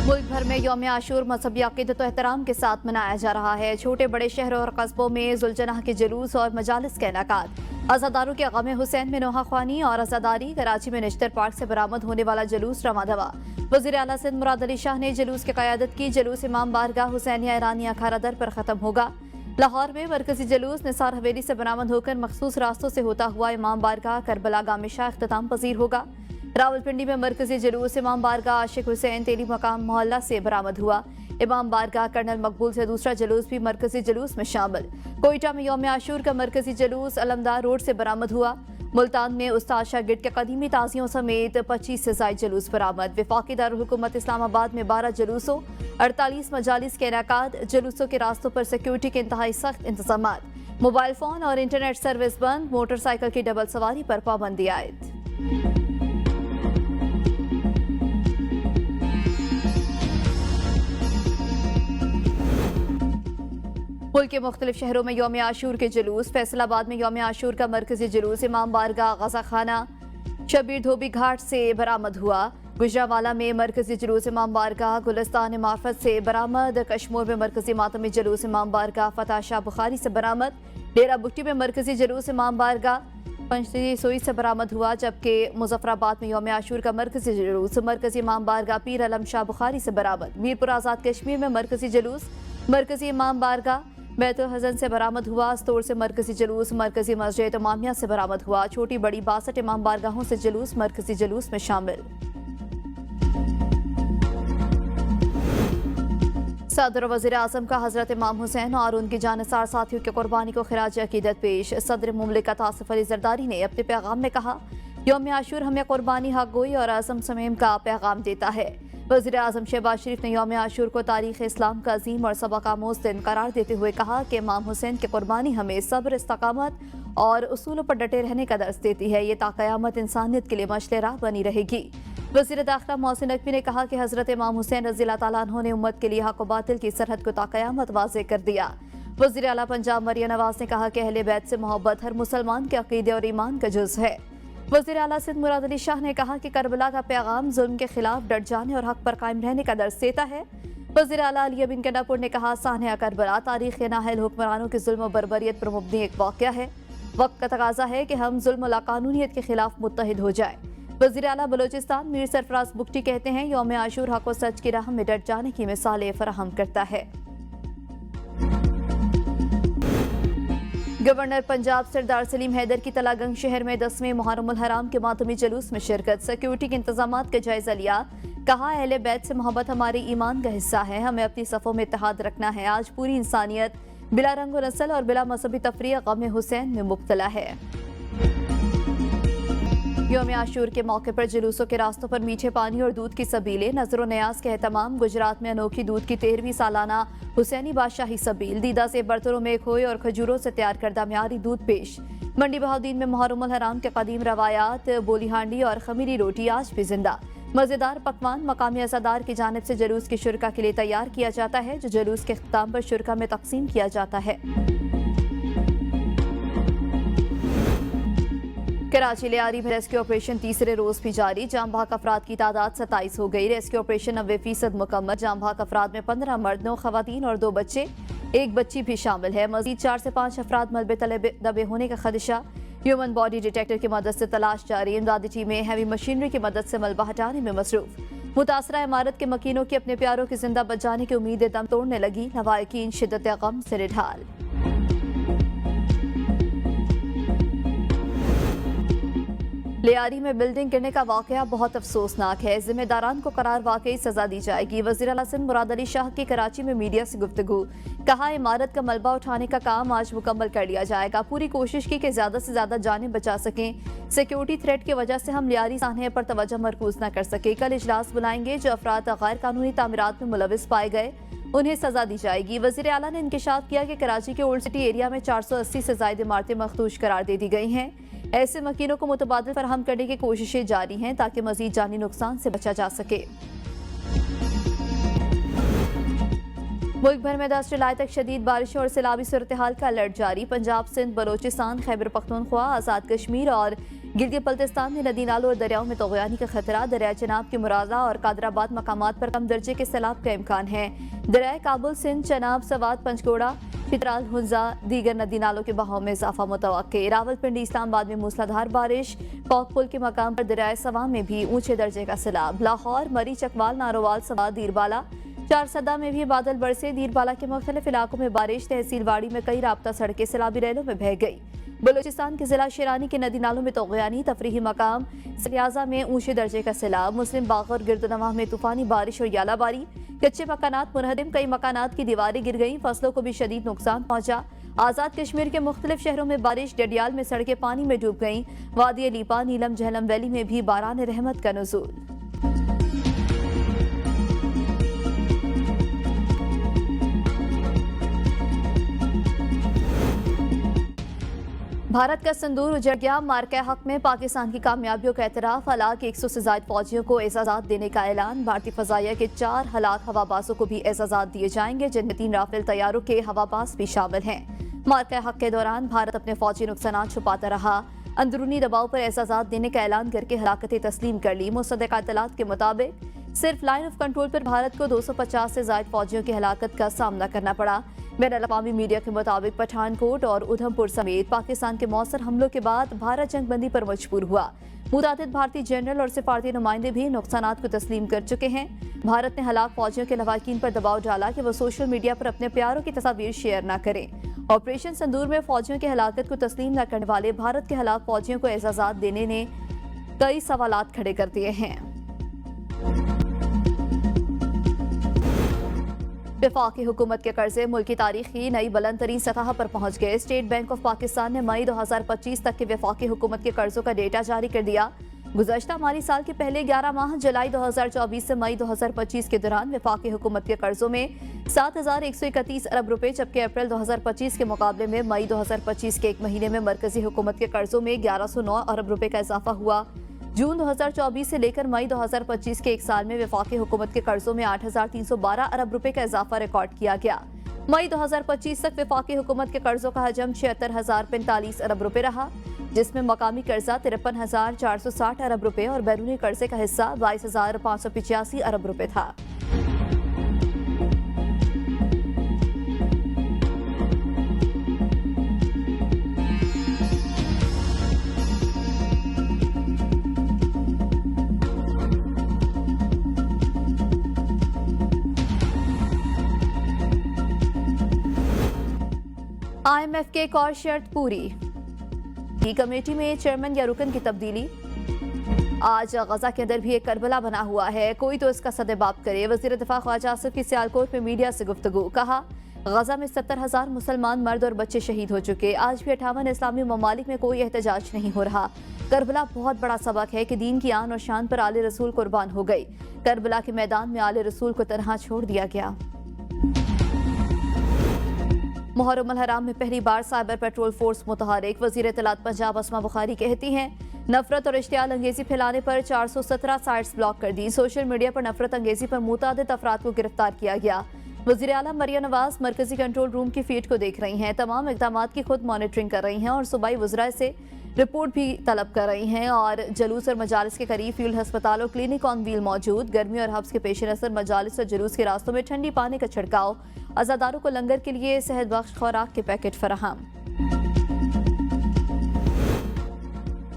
मुल्क भर में यौम आशूर मजहबी अकीदत और एहतराम के साथ मनाया जा रहा है। छोटे बड़े शहरों और कस्बों में जुलजनाह के जुलूस और मजालिस के इनेकाद। अज़ादारों के गम हुसैन में नोहा ख्वानी और अज़ादारी। कराची में निश्तर पार्क से बरामद होने वाला जुलूस रवा दवा। वज़ीर आला सिंध मुराद अली शाह ने जुलूस की क़यादत की। जुलूस इमाम बारगाह हुसैनिया ईरानिया अखाड़ा दर पर ख़त्म होगा। लाहौर में मरकजी जुलूस निसार हवेली से बरामद होकर मखसूस रास्तों से होता हुआ इमाम बारगाह करबला गामिशा इख्तिताम पजीर होगा। रावलपिंडी में मरकजी जुलूस इमाम बारगाह आशिक हुसैन तेली मकाम मोहल्ला से बरामद हुआ। इमाम बारगाह कर्नल मकबूल से दूसरा जुलूस भी मरकजी जुलूस में शामिल। कोयटा में यौम आशूर का मरकजी जुलूस अलमदार रोड से बरामद हुआ। मुल्तान में उस्ताद शागिर्द के कदीमी ताजियों समेत 25 से ज़ायद जुलूस बरामद। वफाकी दारुल हुकूमत इस्लामाबाद में 12 जुलूसों 48 मजालिस के इनेकाद। जुलूसों के रास्तों पर सिक्योरिटी के इंतहाई सख्त इंतजामात। मोबाइल फोन और इंटरनेट सर्विस बंद। मोटरसाइकिल की डबल सवारी पर पाबंदी आयद। मुल्क के मुख्तलिफ शहरों में यौम आशूर के जुलूस। फैसलाबाद में यौम आशूर का मरकजी जुलूस इमाम बारगाह गजा खाना शबीर धोबी घाट से बरामद हुआ। गुजरावाला में मरकजी जुलूस इमाम बारगाह गुलिस्तान मार्फत से बरामद। कश्मीर में मरकजी मातमी जुलूस इमाम बारगाह फतह शाह बुखारी से बरामद। डेरा बुट्टी में मरकजी जुलूस इमाम बारगाह पंचतरी सोई से बरामद हुआ। जबकि मुजफ्फराबाद में यौम आशूर का मरकजी जुलूस मरकजी इमाम बारगाह पीर अलम शाह बुखारी से बरामद। मीरपुर आज़ाद कश्मीर में मरकजी जुलूस मरकजी इमाम बारगाह बैतुल हसन से बरामद हुआ। स्तोर से मरकजी जुलूस मरकजी मस्जिद इमामिया से बरामद हुआ। छोटी बड़ी 62 इमाम बारगाहों से जुलूस मरकजी जुलूस में शामिल। सदर वज़ीर आज़म का हज़रत इमाम हुसैन और उनकी जानसार साथियों की कुर्बानी को खिराज अकीदत पेश। सदर मुमलिकत आसिफ अली जरदारी ने अपने पैगाम में कहा, यौम आशूर हमें कुर्बानी, हक गोई और आज़म समेम का पैगाम देता है। वज़ीर आज़म शहबाज शरीफ ने यौम आशूर को तारीख़ इस्लाम का अजीम और सबक आमोज़ दिन करार देते हुए कहा कि इमाम हुसैन की कुर्बानी हमें सब्र, इस्तकामत और उसूलों पर डटे रहने का दर्स देती है। ये ताक़यामत इंसानियत के लिए मशले राह बनी रहेगी। वज़ीर दाखिला मोहसिन नकवी ने कहा कि हज़रत इमाम हुसैन रज़ियल्लाहु ताला अन्हु ने उम्मत के लिए हक़ व बातिल की सरहद को ताक़यामत वाज़ेह कर दिया। वज़ीर आला पंजाब मरियम नवाज़ ने कहा कि अहले बैत से मोहब्बत हर मुसलमान के अक़ीदे और ईमान का जुज़ है। वज़ीर आला सिंध मुराद अली शाह ने कहा कि करबला का पैगाम जुल्म के खिलाफ डट जाने और हक पर कायम रहने का दर्स देता है। वज़ीर आला अली बिन कनापुर ने कहा, सान्या करबला तारीख़ के नाहल हुक्मरानों के जुल्म और बर्बरियत पर मुबनी एक वाक़या है। वक्त का तकाज़ा है कि हम जुल्म और लाक़ानूनियत के खिलाफ मुत्तहिद हो जाए। वज़ीर आला बलोचिस्तान मीर सरफराज बुख्ती कहते हैं, यौम आशूर हक और सच की राह में डट जाने की मिसालें फराहम करता है। गवर्नर पंजाब सरदार सलीम हैदर की तलागंग शहर में 10वें मुहर्रमुल हराम के मातमी जुलूस में शिरकत। सिक्योरिटी के इंतजामात का जायजा लिया। कहा, अहले बैत से मोहब्बत हमारे ईमान का हिस्सा है। हमें अपनी सफ़ों में इत्तेहाद रखना है। आज पूरी इंसानियत बिला रंग व नस्ल और बिला मजहबी तफरीक़ गम हुसैन में मुब्तला है। यौम आशूर के मौके पर जुलूसों के रास्तों पर मीठे पानी और दूध की सबीलें। नजर न्याज के एहतमाम। गुजरात में अनोखी दूध की 13वीं सालाना हुसैनी बादशाही सबील। दीदा से बर्तनों में खोए और खजूरों से तैयार करदा म्यारी दूध पेश। मंडी बहाउद्दीन में मुहर्रमुल हराम के कदीम रवायात बोली हांडी और खमीरी रोटी आज भी जिंदा। मज़ेदार पकवान मकामी अज़ादार की जानिब से जुलूस की शुरका के लिए तैयार किया जाता है, जो जुलूस के इख्तिताम पर शुरका में तकसीम किया जाता है। कराची लियारी में रेस्क्यू ऑपरेशन तीसरे रोज भी जारी। जाम बहक अफराद की तादाद 27 हो गई। रेस्क्यू ऑपरेशन 90% मुकम्मल। जाम बहक अफराद में 15 मर्द, 9 खवातीन और 2 बच्चे, 1 बच्ची भी शामिल है। मजीद 4 से 5 अफराद मलबे तले दबे होने का खदशा। ह्यूमन बॉडी डिटेक्टर की मदद से तलाश जारी। इमदादी टीमें हैवी मशीनरी की मदद से मलबा हटाने में मसरूफ। मुतासरा इमारत के मकीनों की अपने प्यारों की जिंदा बचाने की उम्मीद दम तोड़ने लगी। लवाहिकीन शिद्दत गम से निढाल। लियारी में बिल्डिंग गिरने का वाकया बहुत अफसोसनाक है। जिम्मेदारान को करार वाकई सजा दी जाएगी। वज़ीर आला सिंध मुराद अली शाह की कराची में मीडिया से गुफ्तगू। कहा, इमारत का मलबा उठाने का काम आज मुकम्मल कर लिया जाएगा। पूरी कोशिश की कि ज्यादा से ज्यादा जानें बचा सकें। सिक्योरिटी थ्रेट की वजह से हम लियारी सान्हे पर तवज्जो मरकूज न कर सके। कल इजलास बुलाएंगे। जो अफराद गैर कानूनी तामीरात में मुलविस पाए गए उन्हें सजा दी जाएगी। वज़ीर आला ने इंकिशाफ किया कि कराची के ओल्ड सिटी एरिया में 480 से ज्यादा इमारतें मखदूश करार दे दी गई हैं। ऐसे मकीनों को मुतबादिल फराहम करने की कोशिशें जारी हैं ताकि मजीद जानी नुकसान से बचा जा सके। मुल्क भर में 10 जुलाई तक शदीद बारिश और सैलाबी सूरत हाल का अलर्ट जारी। पंजाब, सिंध, बलोचिस्तान, खैबर पख्तूनख्वा, आज़ाद कश्मीर और गिलगित बल्तिस्तान में नदी नालों और दरियाओं में तोगयानी का खतरा। दरिया चनाब के मुरादा और कादराबाद मकामात पर कम दर्जे के सैलाब का इम्कान है। दरिया काबुल, सिंध, चनाब, सवात, पंचगोड़ा, चित्राल, हुंजा, दीगर नदी नालों के बहाव में इजाफा मुतवक्के। रावलपिंडी, इस्लामाबाद में मूसलाधार बारिश। कौकपुल के मकाम पर दरिया सवा में भी ऊंचे दर्जे का सैलाब। लाहौर, मरी, चकवाल, नारोवाल, सवात, दीरबाला, चारसदा में भी बादल बरसे। दीरबाला के मुख्तलिफ इलाकों में बारिश। तहसीलवाड़ी में कई राब्ता सड़कें सैलाबी रैलों में बह गई। बलूचिस्तान के जिला शेरानी के नदी नालों में तोगयानी। तफरीही मकाम सरियाजा में ऊंचे दर्जे का सैलाब। मुस्लिम बाग और गिरदनवाह में तूफानी बारिश और यालाबारी। कच्चे मकानात मुनहदिम, कई मकानात की दीवारें गिर गईं। फसलों को भी शदीद नुकसान पहुंचा। आज़ाद कश्मीर के मुख्तलिफ शहरों में बारिश। डडियाल में सड़कें पानी में डूब गईं। वादी लीपा, नीलम, झेलम वैली में भी बारान रहमत का नुज़ूल। भारत का संदूर उजड़ गया। मार्का हक में पाकिस्तान की कामयाबियों का एतराफ। हलाक 100 से ज्यादा फौजियों को एजाजात देने का ऐलान। भारतीय फजाइया के 4 हलाक हवाबाजों को भी एजाजात दिए जाएंगे, जिनमें 3 राफेल तैयारों के हवाबाज भी शामिल हैं। मार्का हक के दौरान भारत अपने फौजी नुकसान छुपाता रहा। अंदरूनी दबाव पर एजाजात देने का ऐलान करके हलाकतें तस्लीम कर ली। मुसद्दक़ इत्तलात के मुताबिक सिर्फ लाइन ऑफ कंट्रोल पर भारत को 250 से ज्यादा फौजियों की हलाकत का सामना करना पड़ा। बैनुल-अक़वामी मीडिया के मुताबिक पठानकोट और उधमपुर समेत पाकिस्तान के मौसर हमलों के बाद भारत जंगबंदी पर मजबूर हुआ। मुतादिद भारतीय जनरल और सिफारती नुमाइंदे भी नुकसानात को तस्लीम कर चुके हैं। भारत ने हलाक फौजियों के लवाकिन पर दबाव डाला कि वो सोशल मीडिया पर अपने प्यारों की तस्वीर शेयर न करें। ऑपरेशन संदूर में फौजियों की हलाकत को तस्लीम न करने वाले भारत के हलाक फौजियों को एजाजात देने ने कई सवालात खड़े कर दिए हैं। वफाकी हुकूमत के कर्जे मुल्क की तारीख की नई बुलंद तरीन सतह पर पहुंच गए। स्टेट बैंक ऑफ पाकिस्तान ने मई 2025 तक के वफाकी हुकूमत के कर्जों का डेटा जारी कर दिया। गुज़श्ता माली साल के पहले 11 माह जुलाई 2024 से मई 2025 के दौरान वफाकी हुकूमत के कर्जों में 7,131 अरब रुपए, जबकि अप्रैल 2025 के मुकाबले में मई 2025 के एक महीने में मरकजी हुकूमत के कर्जों में 1109 अरब रुपए का इजाफा हुआ। जून 2024 से लेकर मई 2025 के एक साल में वफाकी हुकूमत के कर्जों में 8,312 अरब रुपए का इजाफा रिकॉर्ड किया गया। मई 2025 तक वफाकी हुकूमत के कर्जों का हजम 76,045 अरब रुपए रहा, जिसमें मकामी कर्जा 53,460 अरब रुपए और बैरूनी कर्जे का हिस्सा 22,585 अरब रुपए था। IMF के एक और शर्त पूरी। कमेटी में चेयरमैन या रुकन की तब्दीली। आज गजा के अंदर भी एक करबला बना हुआ है, कोई तो इसका सदेबाप करे। वज़ीर दिफा ख्वाजा आसिफ की सियालकोट में मीडिया से गुफ्तगू। कहा, गजा में 70,000 मुसलमान मर्द और बच्चे शहीद हो चुके। आज भी 58 इस्लामी ममालिक में कोई एहतजाज नहीं हो रहा। करबला बहुत बड़ा सबक है कि दीन की आन और शान पर आले रसूल कुर्बान हो गई। करबला के मैदान में आले रसूल को तनहा छोड़ दिया गया। मुहर्रम अल हराम में पहली बार साइबर पेट्रोल फोर्स मुतहरिक। वज़ीर इत्तलात पंजाब अस्मा बुखारी कहती हैं, नफरत और इश्तियाल अंगेजी फैलाने पर 417 साइट्स ब्लॉक कर दी। सोशल मीडिया पर नफरत अंगेजी पर मुतादिद अफराद को गिरफ्तार किया गया। वज़ीर आला मरियम नवाज मरकजी कंट्रोल रूम की फीड को देख रही हैं, तमाम इक़दामात की खुद मॉनिटरिंग कर रही हैं और सूबाई वज़रा से रिपोर्ट भी तलब कर रही हैं। और जलूस और मजालिस के करीब फ्यूल अस्पताल और क्लिनिक ऑन व्हील मौजूद। गर्मी और हब्स के पेश नज़र मजालिस और जुलूस के रास्तों में ठंडी पानी का छिड़काव। अज़ादारों को लंगर के लिए सेहत बख्श खुराक के पैकेट फराहम।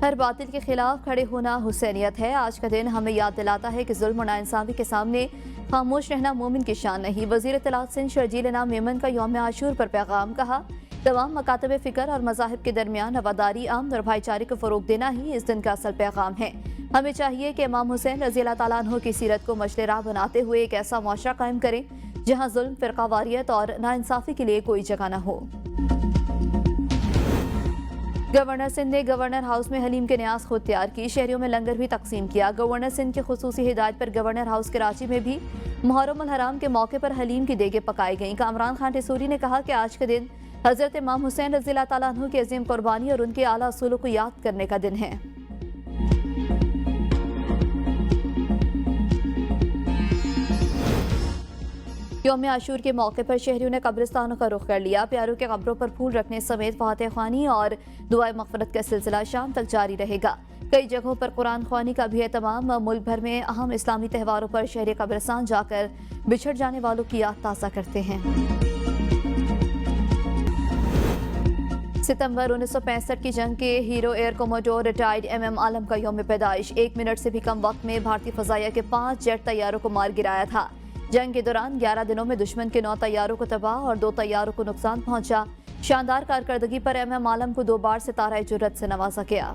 हर बातिल के खिलाफ खड़े होना हुसैनियत है। आज का दिन हमें याद दिलाता है कि जुल्म और नाइंसाफी के सामने खामोश रहना मोमिन की शान नहीं। वज़ीर इत्तलात सिंध शर्जील इनाम मेमन का यौम आशूर पर पैगाम। कहा, तमाम मकातब फ़िक्र और मज़ाहिब के दरमियान रवादारी, अमन और भाईचारे को फ़रोग़ देना ही इस दिन का असल पैगाम है। हमें चाहिए कि इमाम हुसैन रज़ी अल्लाह तआला अन्हु की सीरत को मशले राह बनाते हुए एक ऐसा मुआशरा कायम करें जहाँ जुल्म, फ़िरक़ावारियत और नाइंसाफ़ी के लिए कोई जगह न हो। गवर्नर सिंध ने गवर्नर हाउस में हलीम के न्यास खुद तैयार की। शहरियों में लंगर भी तकसीम किया। गवर्नर सिंध की खुसूसी हिदायत पर गवर्नर हाउस कराची में भी मुहर्रम अल हराम के मौके पर हलीम की देगे पकाई गईं। कामरान खान टिसूरी ने कहा कि आज के दिन हज़रत इमाम हुसैन रज़ी अल्लाह तआला अन्हु की अज़ीम कुर्बानी और उनके आला असूलों को याद करने का दिन है। यौम आशूर के मौके पर शहरियों ने कब्रिस्तानों का रुख कर लिया। प्यारों के कब्रों पर फूल रखने समेत फातिहा ख्वानी और दुआए मग़फ़िरत का सिलसिला शाम तक जारी रहेगा। कई जगहों पर कुरान ख्वानी का भी एहतमाम। मुल्क भर में अहम इस्लामी त्योहारों पर शहरी कब्रिस्तान जाकर बिछड़ जाने वालों की याद ताज़ा करते हैं। सितंबर 1965 की जंग के hero air commodore retired MM आलम का यौम पैदाइश। 1 मिनट से भी कम वक्त में भारतीय फ़ज़ाइया के 5 जेट तैयारों को मार गिराया था। जंग के दौरान 11 दिनों में दुश्मन के 9 तैयारों को तबाह और 2 तैयारों को नुकसान पहुंचा। शानदार कारकर्दगी पर MM आलम को 2 बार सितारा जुर्रत से नवाजा गया।